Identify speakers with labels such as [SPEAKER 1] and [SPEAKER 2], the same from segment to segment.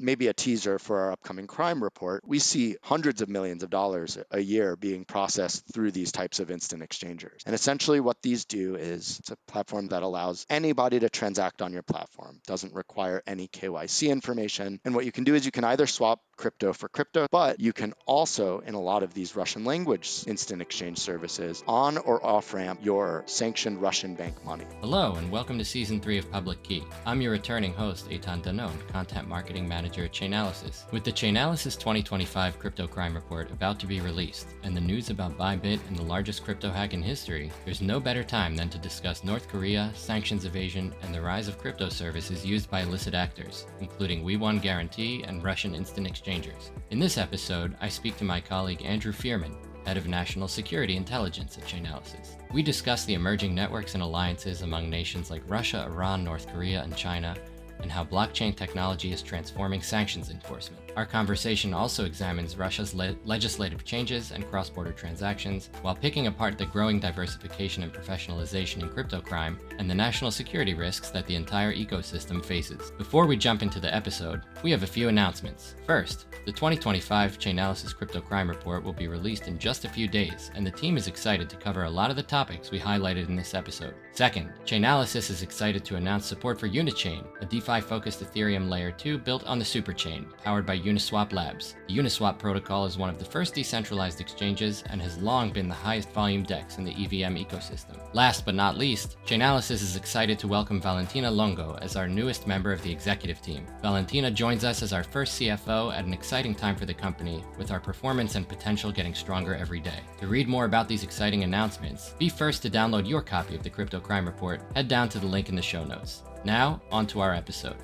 [SPEAKER 1] maybe a teaser for our upcoming crime report, we see hundreds of millions of dollars a year being processed through these types of instant exchangers. And essentially what these do is it's a platform that allows anybody to transact on your platform, doesn't require any KYC information. And what you can do is you can either swap crypto for crypto, but you can also, in a lot of these Russian language instant exchange services, on or off ramp your sanctioned Russian bank money.
[SPEAKER 2] Hello, and welcome to Season 3 of Public Key. I'm your returning host, Eitan Danon, Content Marketing Manager at Chainalysis. With the Chainalysis 2025 Crypto Crime Report about to be released, and the news about Bybit and the largest crypto hack in history, there's no better time than to discuss North Korea, sanctions evasion, and the rise of crypto services used by illicit actors, including We1 Guarantee and Russian instant exchangers. In this episode, I speak to my colleague Andrew Fearman, Head of National Security Intelligence at Chainalysis. We discuss the emerging networks and alliances among nations like Russia, Iran, North Korea, and China, and how blockchain technology is transforming sanctions enforcement. Our conversation also examines Russia's legislative changes and cross-border transactions, while picking apart the growing diversification and professionalization in crypto crime and the national security risks that the entire ecosystem faces. Before we jump into the episode, we have a few announcements. First, the 2025 Chainalysis Crypto Crime Report will be released in just a few days, and the team is excited to cover a lot of the topics we highlighted in this episode. Second, Chainalysis is excited to announce support for Unichain, a DeFi-focused Ethereum Layer 2 built on the Superchain, powered by Uniswap Labs. The Uniswap protocol is one of the first decentralized exchanges and has long been the highest volume DEX in the EVM ecosystem. Last but not least, Chainalysis is excited to welcome Valentina Longo as our newest member of the executive team. Valentina joins us as our first CFO at an exciting time for the company, with our performance and potential getting stronger every day. To read more about these exciting announcements, be first to download your copy of the Crypto Crime Report. Head down to the link in the show notes. Now, on to our episode.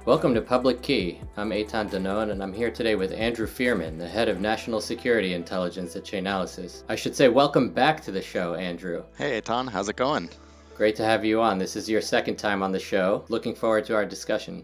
[SPEAKER 2] Welcome to Public Key. I'm Eitan Danon, and I'm here today with Andrew Fearman, the Head of National Security Intelligence at Chainalysis. I should say welcome back to the show, Andrew.
[SPEAKER 1] Hey, Eitan, how's it going?
[SPEAKER 2] Great to have you on. This is your second time on the show. Looking forward to our discussion.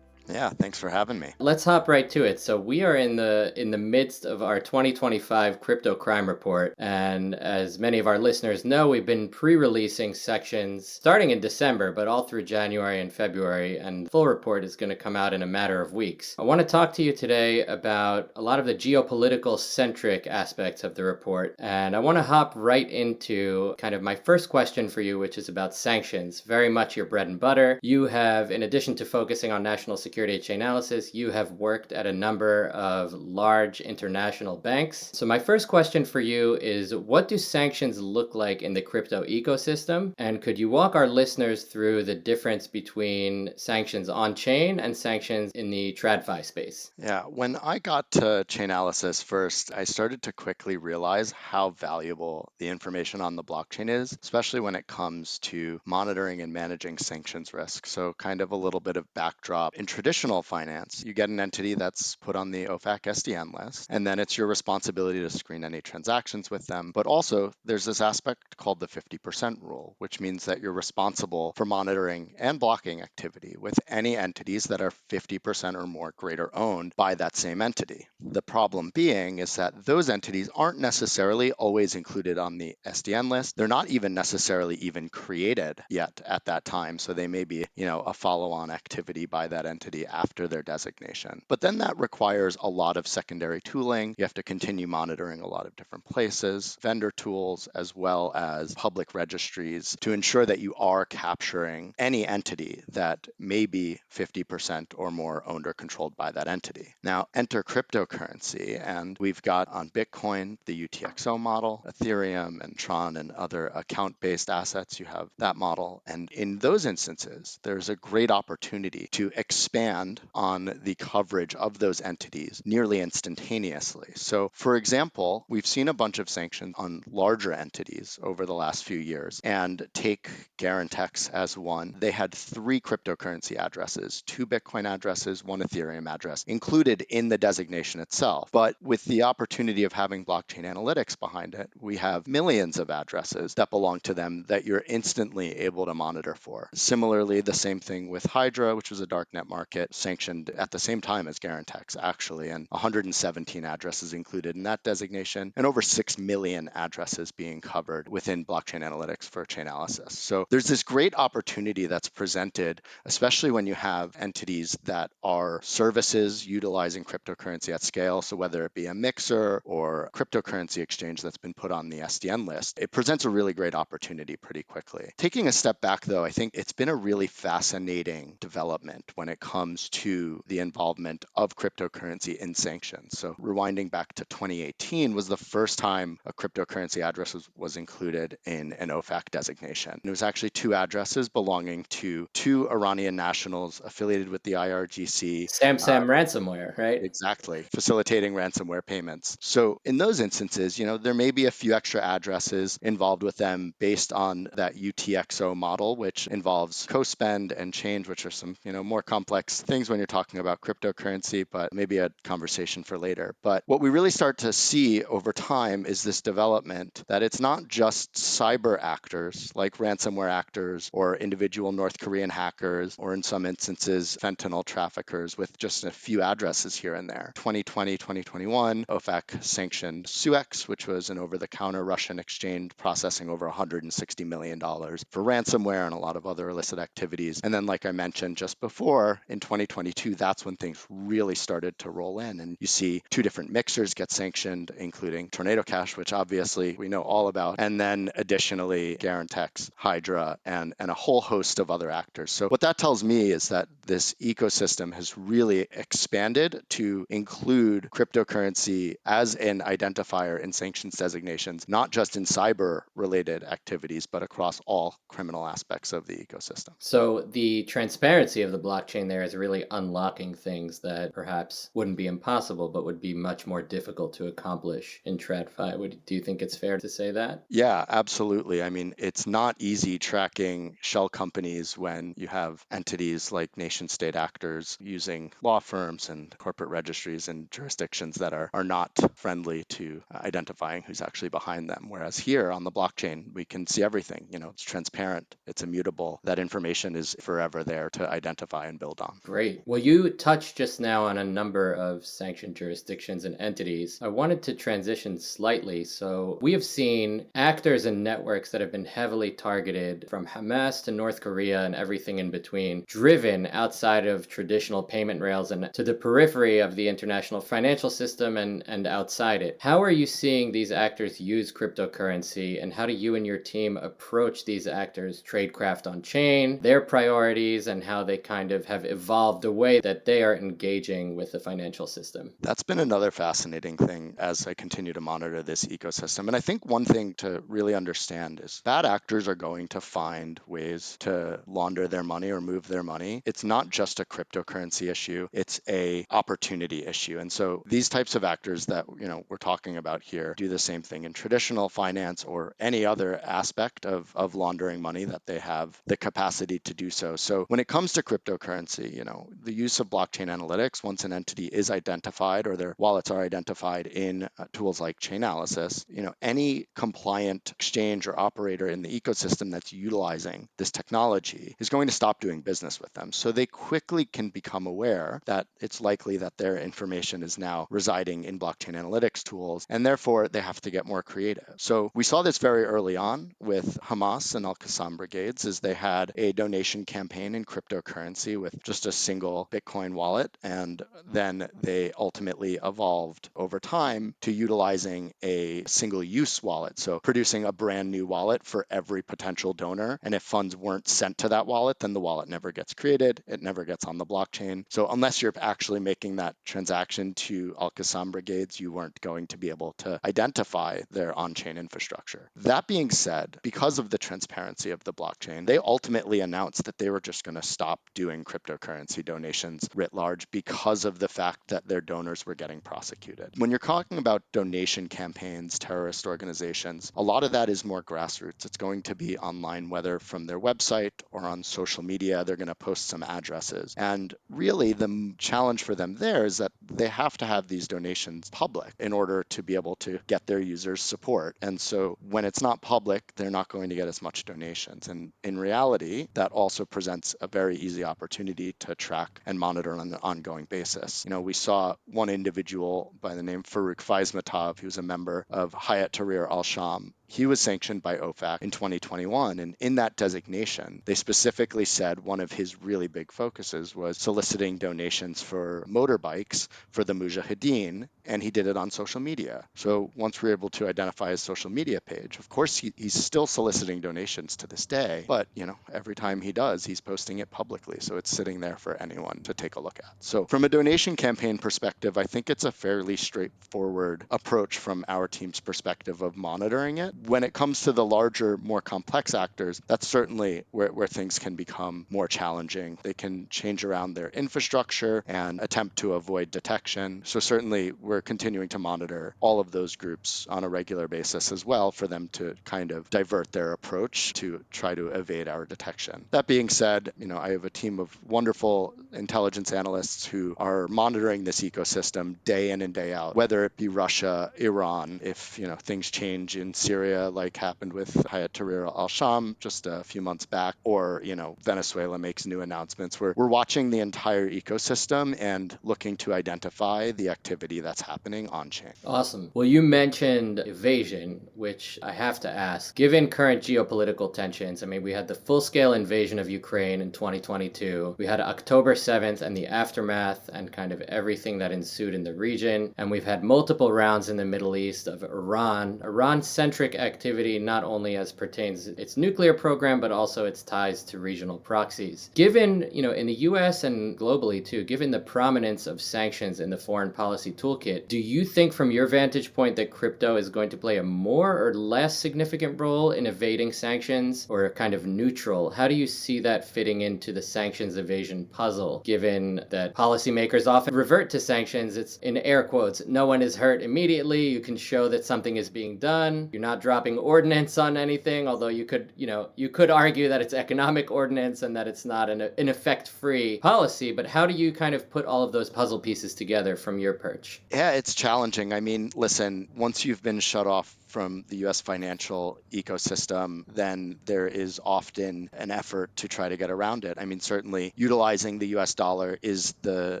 [SPEAKER 1] Yeah, thanks for having me.
[SPEAKER 2] Let's hop right to it. So we are in the midst of our 2025 Crypto Crime Report, and as many of our listeners know, we've been pre-releasing sections starting in December, but all through January and February, and the full report is going to come out in a matter of weeks. I want to talk to you today about a lot of the geopolitical centric aspects of the report, and I want to hop right into kind of my first question for you, which is about sanctions. Very much your bread and butter. You have, in addition to focusing on national security at Chainalysis, you have worked at a number of large international banks. So my first question for you is, what do sanctions look like in the crypto ecosystem? And could you walk our listeners through the difference between sanctions on-chain and sanctions in the TradFi space?
[SPEAKER 1] Yeah, when I got to Chainalysis first, I started to quickly realize how valuable the information on the blockchain is, especially when it comes to monitoring and managing sanctions risk. So kind of a little bit of backdrop. In traditional finance, you get an entity that's put on the OFAC SDN list, and then it's your responsibility to screen any transactions with them. But also, there's this aspect called the 50% rule, which means that you're responsible for monitoring and blocking activity with any entities that are 50% or more greater owned by that same entity. The problem being is that those entities aren't necessarily always included on the SDN list. They're not even necessarily even created yet at that time, so they may be, a follow-on activity by that entity after their designation. But then that requires a lot of secondary tooling. You have to continue monitoring a lot of different places, vendor tools, as well as public registries to ensure that you are capturing any entity that may be 50% or more owned or controlled by that entity. Now, enter cryptocurrency, and we've got on Bitcoin, the UTXO model, Ethereum and Tron and other account-based assets, you have that model. And in those instances, there's a great opportunity to expand on the coverage of those entities nearly instantaneously. So, for example, we've seen a bunch of sanctions on larger entities over the last few years, and take Garantex as one. They had 3 cryptocurrency addresses, 2 Bitcoin addresses, 1 Ethereum address included in the designation itself. But with the opportunity of having blockchain analytics behind it, we have millions of addresses that belong to them that you're instantly able to monitor for. Similarly, the same thing with Hydra, which was a darknet market market sanctioned at the same time as Garantex, actually, and 117 addresses included in that designation, and over 6 million addresses being covered within blockchain analytics for Chainalysis. So there's this great opportunity that's presented, especially when you have entities that are services utilizing cryptocurrency at scale. So whether it be a mixer or cryptocurrency exchange that's been put on the SDN list, it presents a really great opportunity pretty quickly. Taking a step back, though, I think it's been a really fascinating development when it comes to the involvement of cryptocurrency in sanctions. So rewinding back to 2018 was the first time a cryptocurrency address was included in an OFAC designation. And it was actually two addresses belonging to two Iranian nationals affiliated with the IRGC.
[SPEAKER 2] Sam ransomware, right?
[SPEAKER 1] Exactly, facilitating ransomware payments. So in those instances, there may be a few extra addresses involved with them based on that UTXO model, which involves co-spend and change, which are some, more complex things when you're talking about cryptocurrency, but maybe a conversation for later. But what we really start to see over time is this development that it's not just cyber actors like ransomware actors or individual North Korean hackers, or in some instances, fentanyl traffickers with just a few addresses here and there. 2020, 2021, OFAC sanctioned Suex, which was an over-the-counter Russian exchange processing over $160 million for ransomware and a lot of other illicit activities. And then, like I mentioned just before, in 2022, that's when things really started to roll in. And you see two different mixers get sanctioned, including Tornado Cash, which obviously we know all about, and then additionally Garantex, Hydra, and a whole host of other actors. So what that tells me is that this ecosystem has really expanded to include cryptocurrency as an identifier in sanctions designations, not just in cyber-related activities, but across all criminal aspects of the ecosystem.
[SPEAKER 2] So the transparency of the blockchain there is really unlocking things that perhaps wouldn't be impossible, but would be much more difficult to accomplish in TradFi. Do you think it's fair to say that?
[SPEAKER 1] Yeah, absolutely. I mean, it's not easy tracking shell companies when you have entities like nation state actors using law firms and corporate registries in jurisdictions that are not friendly to identifying who's actually behind them. Whereas here on the blockchain, we can see everything. It's transparent, it's immutable. That information is forever there to identify and build on.
[SPEAKER 2] Great. Well, you touched just now on a number of sanctioned jurisdictions and entities. I wanted to transition slightly. So we have seen actors and networks that have been heavily targeted, from Hamas to North Korea and everything in between, driven outside of traditional payment rails and to the periphery of the international financial system and outside it. How are you seeing these actors use cryptocurrency, and how do you and your team approach these actors' tradecraft on chain, their priorities, and how they kind of have evolved a way that they are engaging with the financial system?
[SPEAKER 1] That's been another fascinating thing as I continue to monitor this ecosystem. And I think one thing to really understand is bad actors are going to find ways to launder their money or move their money. It's not just a cryptocurrency issue, it's a opportunity issue. And so these types of actors that we're talking about here do the same thing in traditional finance or any other aspect of laundering money that they have the capacity to do so. So when it comes to cryptocurrency, the use of blockchain analytics, once an entity is identified or their wallets are identified in tools like Chainalysis, any compliant exchange or operator in the ecosystem that's utilizing this technology is going to stop doing business with them. So they quickly can become aware that it's likely that their information is now residing in blockchain analytics tools, and therefore they have to get more creative. So we saw this very early on with Hamas and Al-Qassam brigades, as they had a donation campaign in cryptocurrency with just a single Bitcoin wallet, and then they ultimately evolved over time to utilizing a single-use wallet, so producing a brand new wallet for every potential donor, and if funds weren't sent to that wallet, then the wallet never gets created, it never gets on the blockchain. So unless you're actually making that transaction to Al-Qassam brigades, you weren't going to be able to identify their on-chain infrastructure. That being said, because of the transparency of the blockchain, they ultimately announced that they were just going to stop doing cryptocurrency donations writ large because of the fact that their donors were getting prosecuted. When you're talking about donation campaigns, terrorist organizations, a lot of that is more grassroots. It's going to be online, whether from their website or on social media. They're going to post some addresses. And really, the challenge for them there is that they have to have these donations public in order to be able to get their users support. And so when it's not public, they're not going to get as much donations. And in reality, that also presents a very easy opportunity to track and monitor on an ongoing basis. We saw one individual by the name Farouk Faizmatov, who's a member of Hayat Tahrir al-Sham. He was sanctioned by OFAC in 2021. And in that designation, they specifically said one of his really big focuses was soliciting donations for motorbikes for the Mujahideen, and he did it on social media. So once we're able to identify his social media page, of course, he's still soliciting donations to this day, but every time he does, he's posting it publicly. So it's sitting there for anyone to take a look at. So from a donation campaign perspective, I think it's a fairly straightforward approach from our team's perspective of monitoring it. When it comes to the larger, more complex actors, that's certainly where things can become more challenging. They can change around their infrastructure and attempt to avoid detection. So certainly we're continuing to monitor all of those groups on a regular basis as well for them to kind of divert their approach to try to evade our detection. That being said, I have a team of wonderful intelligence analysts who are monitoring this ecosystem day in and day out, whether it be Russia, Iran, if things change in Syria like happened with Hayat Tahrir al-Sham just a few months back, or Venezuela makes new announcements. We're watching the entire ecosystem and looking to identify the activity that's happening on chain.
[SPEAKER 2] Awesome. Well, you mentioned evasion, which I have to ask. Given current geopolitical tensions, we had the full-scale invasion of Ukraine in 2022. We had October 7th and the aftermath and kind of everything that ensued in the region. And we've had multiple rounds in the Middle East of Iran-centric activity, not only as pertains its nuclear program, but also its ties to regional proxies. Given, in the US and globally too, given the prominence of sanctions in the foreign policy toolkit, do you think from your vantage point that crypto is going to play a more or less significant role in evading sanctions, or kind of neutral? How do you see that fitting into the sanctions evasion puzzle, given that policymakers often revert to sanctions? It's in air quotes, no one is hurt immediately. You can show that something is being done. You're not dropping ordnance on anything, although you could argue that it's economic ordnance and that it's not an effect-free policy. But how do you kind of put all of those puzzle pieces together from your perch?
[SPEAKER 1] Yeah, it's challenging. Listen, once you've been shut off from the US financial ecosystem, then there is often an effort to try to get around it. Certainly utilizing the US dollar is the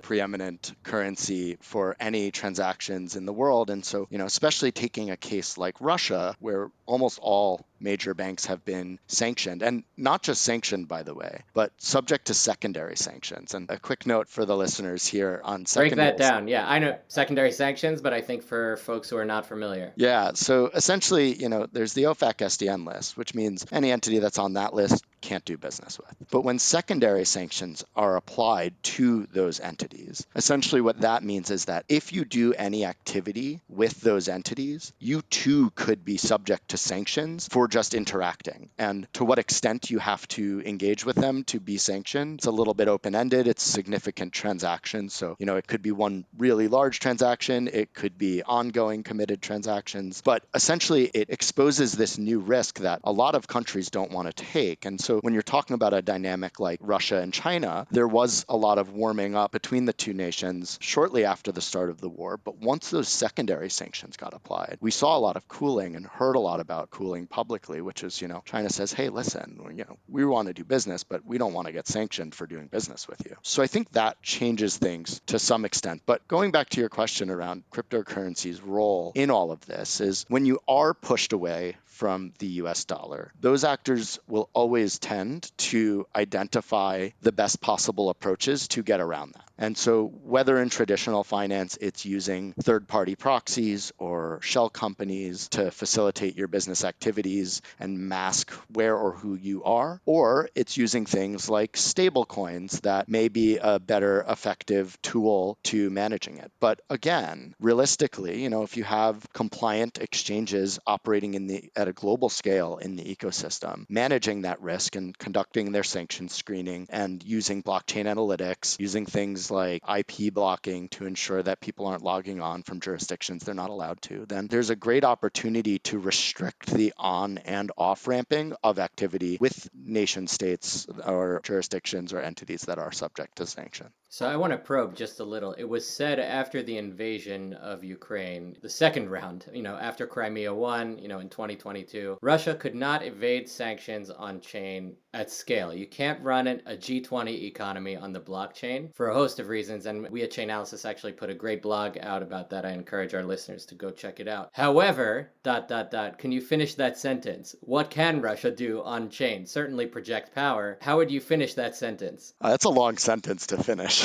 [SPEAKER 1] preeminent currency for any transactions in the world. And so, especially taking a case like Russia, where almost all major banks have been sanctioned, and not just sanctioned, by the way, but subject to secondary sanctions. And a quick note for the listeners here on
[SPEAKER 2] Break
[SPEAKER 1] secondary.
[SPEAKER 2] that down. Yeah, I know secondary sanctions, but I think for folks who are not familiar.
[SPEAKER 1] Yeah, so essentially, there's the OFAC SDN list, which means any entity that's on that list can't do business with. But when secondary sanctions are applied to those entities, essentially what that means is that if you do any activity with those entities, you too could be subject to sanctions for just interacting. And to what extent you have to engage with them to be sanctioned, it's a little bit open-ended. It's significant transactions. So, it could be one really large transaction. It could be ongoing committed transactions. But essentially, it exposes this new risk that a lot of countries don't want to take. And so when you're talking about a dynamic like Russia and China, there was a lot of warming up between the two nations shortly after the start of the war. But once those secondary sanctions got applied, we saw a lot of cooling and heard a lot about cooling publicly, which is, China says, hey, listen, we want to do business, but we don't want to get sanctioned for doing business with you. So I think that changes things to some extent. But going back to your question around cryptocurrency's role in all of this is when you are pushed away from the US dollar, those actors will always tend to identify the best possible approaches to get around that. And so whether in traditional finance, it's using third-party proxies or shell companies to facilitate your business activities and mask where or who you are, or it's using things like stable coins that may be a better effective tool to managing it. But again, realistically, if you have compliant exchanges operating at a global scale in the ecosystem, managing that risk and conducting their sanction screening and using blockchain analytics, using things like IP blocking to ensure that people aren't logging on from jurisdictions they're not allowed to, then there's a great opportunity to restrict the on and off ramping of activity with nation states or jurisdictions or entities that are subject to sanction.
[SPEAKER 2] So I want to probe just a little. It was said after the invasion of Ukraine, the second round, after Crimea won, in 2022, Russia could not evade sanctions on chain at scale. You can't run a G20 economy on the blockchain for a host of reasons. And we at Chainalysis actually put a great blog out about that. I encourage our listeners to go check it out. However, can you finish that sentence? What can Russia do on chain? Certainly project power. How would you finish that sentence?
[SPEAKER 1] That's a long sentence to finish.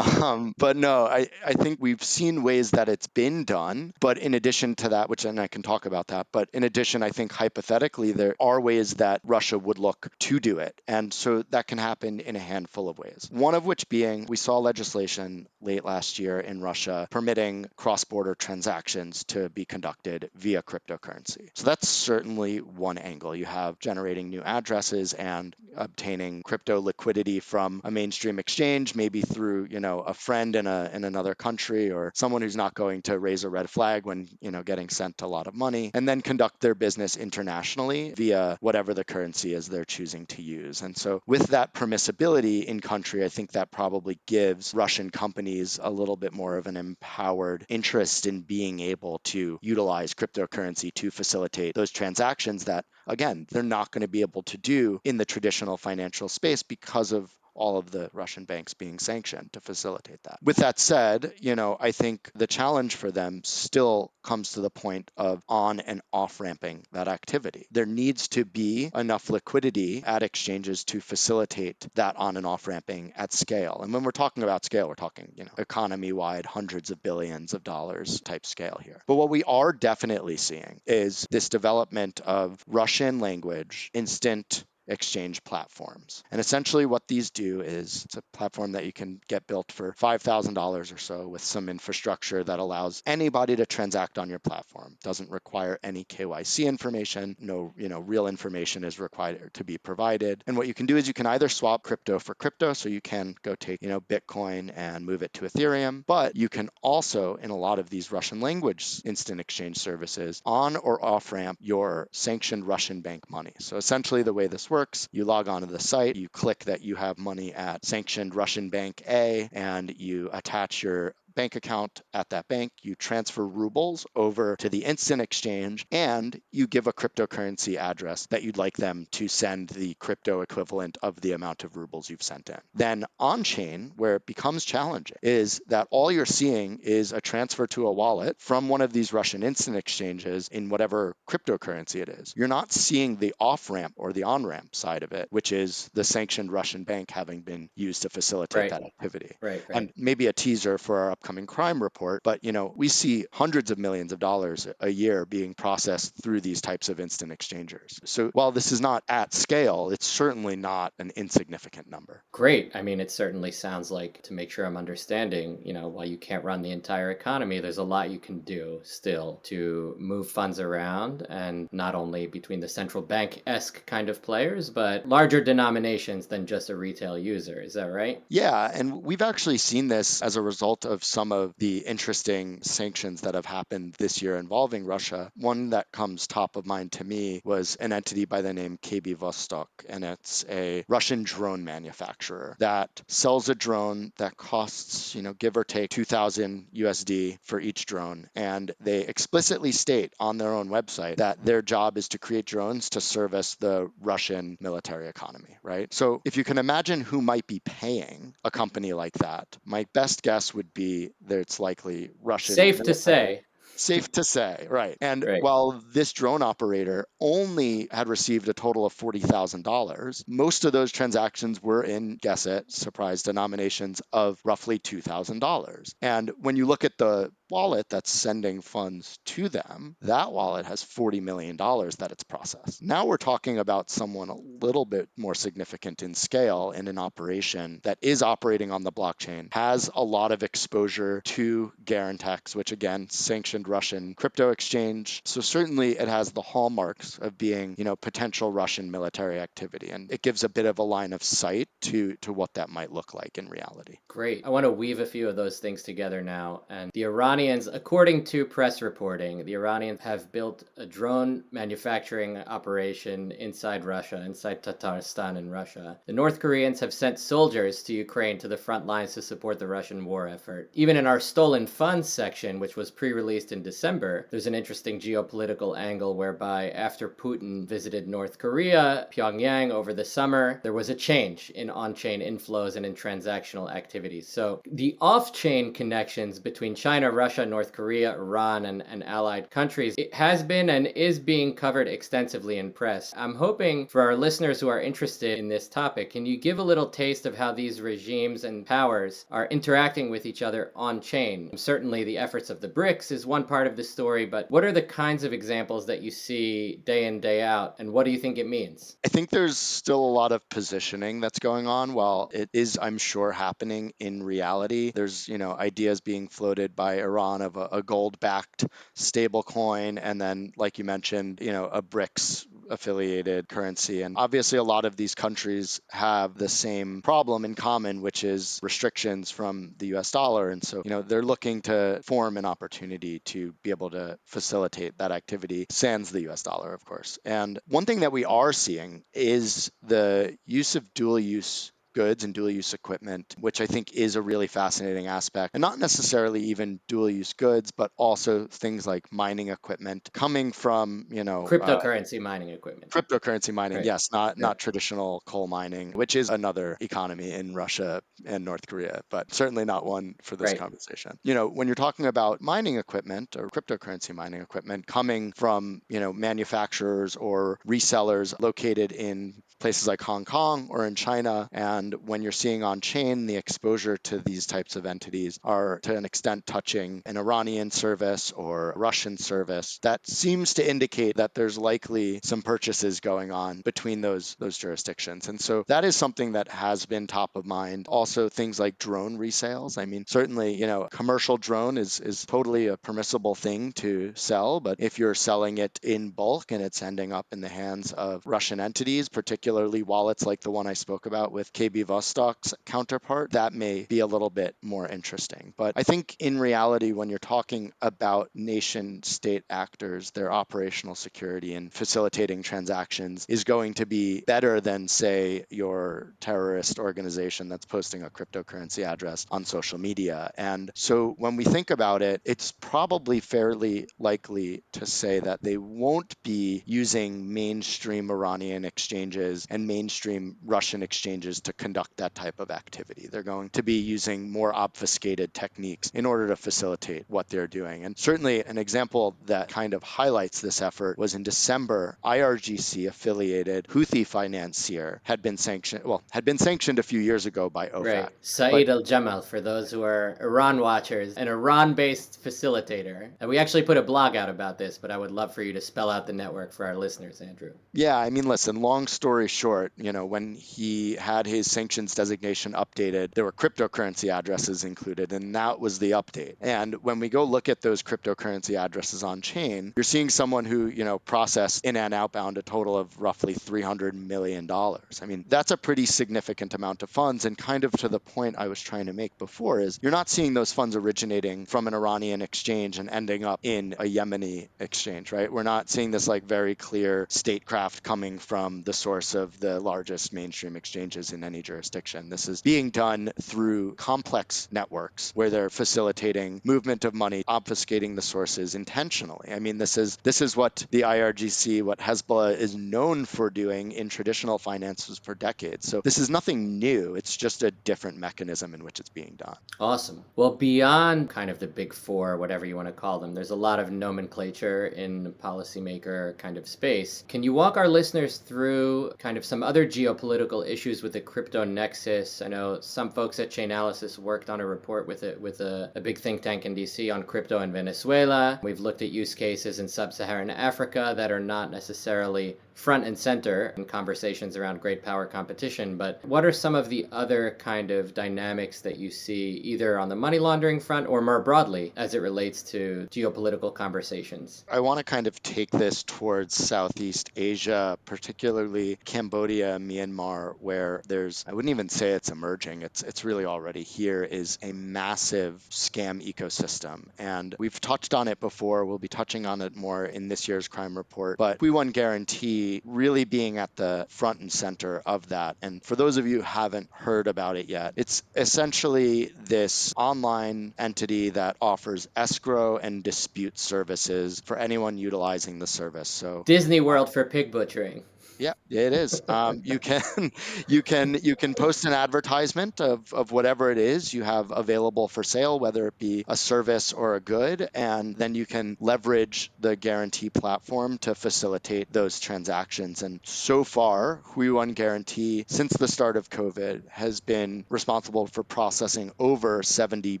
[SPEAKER 1] But no, I think we've seen ways that it's been done. But in addition to that, which, and I can talk about that, but in addition, I think hypothetically, there are ways that Russia would look to do it. And so that can happen in a handful of ways. One of which being, we saw legislation late last year in Russia permitting cross-border transactions to be conducted via cryptocurrency. So that's certainly one angle. You have generating new addresses and obtaining crypto liquidity from a mainstream exchange, maybe through, a friend in another country, or someone who's not going to raise a red flag when, getting sent a lot of money, and then conduct their business internationally via whatever the currency is they're choosing to use. And so with that permissibility in country, I think that probably gives Russian companies a little bit more of an empowered interest in being able to utilize cryptocurrency to facilitate those transactions that, again, they're not going to be able to do in the traditional financial space because of all of the Russian banks being sanctioned to facilitate that. With that said, I think the challenge for them still comes to the point of on and off ramping that activity. There needs to be enough liquidity at exchanges to facilitate that on and off ramping at scale. And when we're talking about scale, we're talking, economy wide, hundreds of billions of dollars type scale here. But what we are definitely seeing is this development of Russian language instant exchange platforms. And essentially what these do is it's a platform that you can get built for $5,000 or so with some infrastructure that allows anybody to transact on your platform. Doesn't require any KYC information. No, real information is required to be provided. And what you can do is you can either swap crypto for crypto, so you can go take, Bitcoin and move it to Ethereum, but you can also, in a lot of these Russian language instant exchange services, on or off ramp your sanctioned Russian bank money. So essentially the way this works, you log onto the site, you click that you have money at sanctioned Russian bank A, and you attach your bank account at that bank, you transfer rubles over to the instant exchange, and you give a cryptocurrency address that you'd like them to send the crypto equivalent of the amount of rubles you've sent in. Then on chain, where it becomes challenging, is that all you're seeing is a transfer to a wallet from one of these Russian instant exchanges in whatever cryptocurrency it is. You're not seeing the off ramp or the on ramp side of it, which is the sanctioned Russian bank having been used to facilitate
[SPEAKER 2] Right,
[SPEAKER 1] that activity.
[SPEAKER 2] right.
[SPEAKER 1] And maybe a teaser for our upcoming crime report, but we see hundreds of millions of dollars a year being processed through these types of instant exchangers. So while this is not at scale, it's certainly not an insignificant number.
[SPEAKER 2] Great. I mean, it certainly sounds like, to make sure I'm understanding, while you can't run the entire economy, there's a lot you can do still to move funds around, and not only between the central bank-esque kind of players, but larger denominations than just a retail user. Is that right?
[SPEAKER 1] Yeah, and we've actually seen this as a result of some of the interesting sanctions that have happened this year involving Russia. One that comes top of mind to me was an entity by the name KB Vostok, and it's a Russian drone manufacturer that sells a drone that costs, give or take 2,000 USD for each drone. And they explicitly state on their own website that their job is to create drones to service the Russian military economy, right? So if you can imagine who might be paying a company like that, my best guess would be that it's likely Russian
[SPEAKER 2] Safe to
[SPEAKER 1] military.
[SPEAKER 2] say.
[SPEAKER 1] Safe to say, right. And
[SPEAKER 2] Right.
[SPEAKER 1] while this drone operator only had received a total of $40,000, most of those transactions were in, guess it, surprise denominations of roughly $2,000. And when you look at the wallet that's sending funds to them, that wallet has $40 million that it's processed. Now we're talking about someone a little bit more significant in scale in an operation that is operating on the blockchain, has a lot of exposure to Garantex, which again, sanctioned banned Russian crypto exchange. So certainly it has the hallmarks of being, potential Russian military activity. And it gives a bit of a line of sight to what that might look like in reality.
[SPEAKER 2] Great. I want to weave a few of those things together now. And the Iranians, according to press reporting, the Iranians have built a drone manufacturing operation inside Russia, inside Tatarstan in Russia. The North Koreans have sent soldiers to Ukraine to the front lines to support the Russian war effort. Even in our stolen funds section, which was pre-released in December, there's an interesting geopolitical angle whereby after Putin visited North Korea, Pyongyang over the summer, there was a change in on-chain inflows and in transactional activities. So the off-chain connections between China, Russia, North Korea, Iran, and allied countries, it has been and is being covered extensively in press. I'm hoping for our listeners who are interested in this topic, can you give a little taste of how these regimes and powers are interacting with each other on-chain? Certainly the efforts of the BRICS is one part of the story, but what are the kinds of examples that you see day in, day out, and what do you think it means?
[SPEAKER 1] I think there's still a lot of positioning that's going on. While it is, I'm sure, happening in reality, there's, ideas being floated by Iran of a gold-backed stable coin, and then, like you mentioned, a BRICS affiliated currency. And obviously, a lot of these countries have the same problem in common, which is restrictions from the US dollar. And so, they're looking to form an opportunity to be able to facilitate that activity, sans the US dollar, of course. And one thing that we are seeing is the use of dual use goods and dual use equipment, which I think is a really fascinating aspect. And not necessarily even dual use goods, but also things like mining equipment coming from,
[SPEAKER 2] Cryptocurrency mining equipment.
[SPEAKER 1] cryptocurrency mining,
[SPEAKER 2] Right.
[SPEAKER 1] yes, not
[SPEAKER 2] Yeah.
[SPEAKER 1] not traditional coal mining, which is another economy in Russia and North Korea, but certainly not one for this
[SPEAKER 2] Right.
[SPEAKER 1] conversation. When you're talking about mining equipment or cryptocurrency mining equipment coming from, manufacturers or resellers located in places like Hong Kong or in China, and when you're seeing on chain, the exposure to these types of entities are to an extent touching an Iranian service or Russian service, that seems to indicate that there's likely some purchases going on between those jurisdictions. And so that is something that has been top of mind. Also, things like drone resales. I mean, certainly, commercial drone is totally a permissible thing to sell, but if you're selling it in bulk and it's ending up in the hands of Russian entities, particularly wallets like the one I spoke about with KB Vostok's counterpart, that may be a little bit more interesting. But I think in reality, when you're talking about nation state actors, their operational security and facilitating transactions is going to be better than, say, your terrorist organization that's posting a cryptocurrency address on social media. And so when we think about it, it's probably fairly likely to say that they won't be using mainstream Iranian exchanges and mainstream Russian exchanges to conduct that type of activity. They're going to be using more obfuscated techniques in order to facilitate what they're doing. And certainly an example that kind of highlights this effort was in December, IRGC affiliated Houthi financier had been sanctioned a few years ago by OFAC.
[SPEAKER 2] Right.
[SPEAKER 1] But
[SPEAKER 2] Saeed al-Jamal, for those who are Iran watchers, an Iran-based facilitator. And we actually put a blog out about this, but I would love for you to spell out the network for our listeners, Andrew.
[SPEAKER 1] yeah, I mean, listen, long story short, when he had his sanctions designation updated, there were cryptocurrency addresses included, and that was the update. And when we go look at those cryptocurrency addresses on chain, you're seeing someone who, processed in and outbound a total of roughly $300 million. I mean, that's a pretty significant amount of funds. And kind of to the point I was trying to make before is you're not seeing those funds originating from an Iranian exchange and ending up in a Yemeni exchange, right? We're not seeing this like very clear statecraft coming from the source of the largest mainstream exchanges in any jurisdiction. This is being done through complex networks where they're facilitating movement of money, obfuscating the sources intentionally. I mean, this is what the IRGC, what Hezbollah is known for doing in traditional finances for decades. So this is nothing new. It's just a different mechanism in which it's being done.
[SPEAKER 2] Awesome. Well, beyond kind of the big four, whatever you want to call them, there's a lot of nomenclature in policymaker kind of space. Can you walk our listeners through kind of some other geopolitical issues with the crypto nexus? I know some folks at Chainalysis worked on a report with a big think tank in DC on crypto in Venezuela. We've looked at use cases in sub-Saharan Africa that are not necessarily front and center in conversations around great power competition, but what are some of the other kind of dynamics that you see either on the money laundering front or more broadly as it relates to geopolitical conversations?
[SPEAKER 1] I want to kind of take this towards Southeast Asia, particularly Cambodia, Myanmar, where I wouldn't even say it's emerging, it's really already here, is a massive scam ecosystem. And we've touched on it before, we'll be touching on it more in this year's crime report, but We Won Guarantee really being at the front and center of that. And for those of you who haven't heard about it yet, it's essentially this online entity that offers escrow and dispute services for anyone utilizing the service. So
[SPEAKER 2] Disney World for pig butchering.
[SPEAKER 1] yeah, it is. You can you can post an advertisement of whatever it is you have available for sale, whether it be a service or a good, and then you can leverage the guarantee platform to facilitate those transactions. And so far, We Won Guarantee, since the start of COVID, has been responsible for processing over $70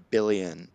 [SPEAKER 1] billion.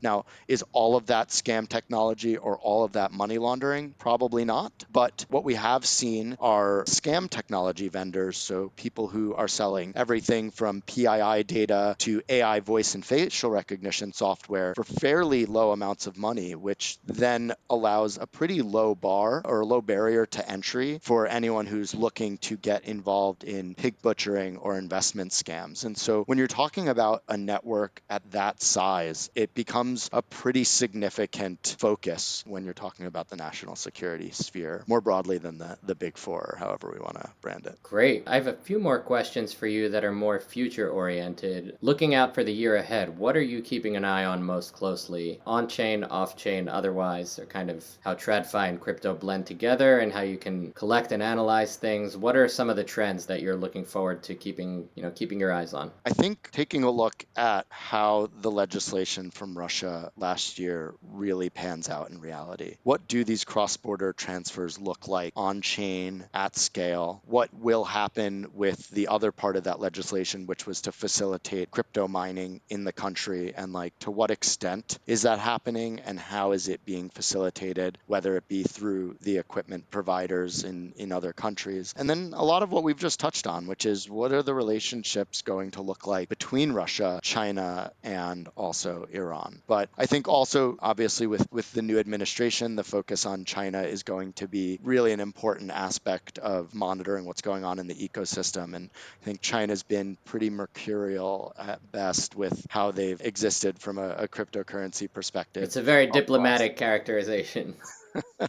[SPEAKER 1] Now, is all of that scam technology or all of that money laundering? Probably not. But what we have seen are scam technology vendors, so people who are selling everything from PII data to AI voice and facial recognition software for fairly low amounts of money, which then allows a pretty low bar or low barrier to entry for anyone who's looking to get involved in pig butchering or investment scams. And so when you're talking about a network at that size, it becomes a pretty significant focus when you're talking about the national security sphere, more broadly than the big four, or however we want to brand it.
[SPEAKER 2] Great. I have a few more questions for you that are more future oriented. Looking out for the year ahead, what are you keeping an eye on most closely? On chain, off chain, otherwise, or kind of how TradFi and crypto blend together and how you can collect and analyze things. What are some of the trends that you're looking forward to keeping your eyes on?
[SPEAKER 1] I think taking a look at how the legislation from Russia last year really pans out in reality. What do these cross-border transfers look like on chain, at scale? What will happen with the other part of that legislation, which was to facilitate crypto mining in the country? And to what extent is that happening and how is it being facilitated, whether it be through the equipment providers in other countries? And then a lot of what we've just touched on, which is what are the relationships going to look like between Russia, China, and also Iran? But I think also, obviously, with the new administration, the focus on China is going to be really an important aspect of monitoring what's going on in the ecosystem. And I think China's been pretty mercurial at best with how they've existed from a cryptocurrency perspective.
[SPEAKER 2] It's a very diplomatic characterization.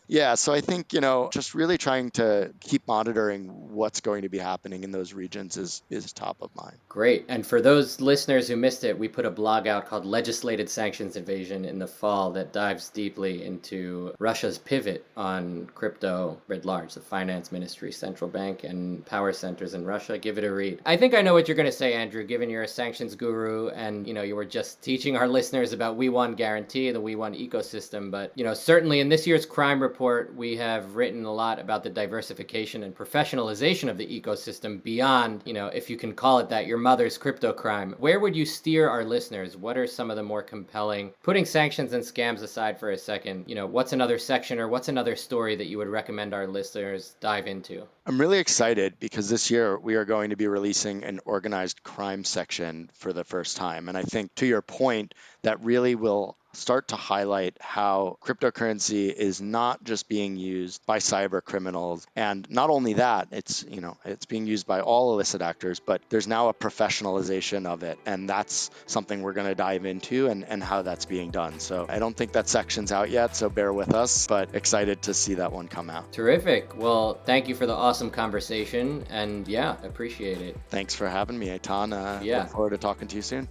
[SPEAKER 1] Yeah, so I think, just really trying to keep monitoring what's going to be happening in those regions is top of mind.
[SPEAKER 2] Great. And for those listeners who missed it, we put a blog out called Legislated Sanctions Evasion in the fall that dives deeply into Russia's pivot on crypto writ large, the finance ministry, central bank, and power centers in Russia. Give it a read. I think I know what you're going to say, Andrew, given you're a sanctions guru and, you were just teaching our listeners about We Won Guarantee, the We Won ecosystem. But, certainly in this year's crime report, we have written a lot about the diversification and professionalization of the ecosystem beyond, if you can call it that, your mother's crypto crime. Where would you steer our listeners? What are some of the more compelling, putting sanctions and scams aside for a second, what's another section or what's another story that you would recommend our listeners dive into?
[SPEAKER 1] I'm really excited because this year we are going to be releasing an organized crime section for the first time. And I think, to your point, that really will start to highlight how cryptocurrency is not just being used by cyber criminals. And not only that, it's being used by all illicit actors, but there's now a professionalization of it. And that's something we're going to dive into and how that's being done. So I don't think that section's out yet, so bear with us, but excited to see that one come out.
[SPEAKER 2] Terrific. Well, thank you for the awesome conversation. And yeah, appreciate it.
[SPEAKER 1] Thanks for having me, Eitan. Look forward to talking to you soon.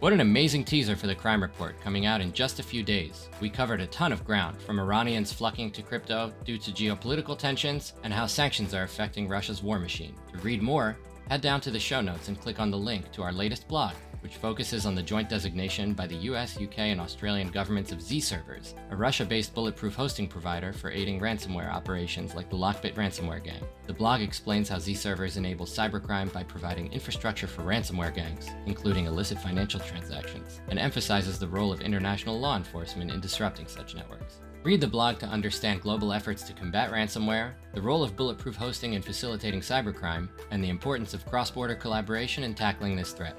[SPEAKER 2] What an amazing teaser for the crime report coming out in just a few days. We covered a ton of ground, from Iranians flocking to crypto due to geopolitical tensions and how sanctions are affecting Russia's war machine. To read more, head down to the show notes and click on the link to our latest blog which focuses on the joint designation by the US, UK, and Australian governments of Z-Servers, a Russia-based bulletproof hosting provider for aiding ransomware operations like the Lockbit ransomware gang. The blog explains how Z-Servers enable cybercrime by providing infrastructure for ransomware gangs, including illicit financial transactions, and emphasizes the role of international law enforcement in disrupting such networks. Read the blog to understand global efforts to combat ransomware, the role of bulletproof hosting in facilitating cybercrime, and the importance of cross-border collaboration in tackling this threat.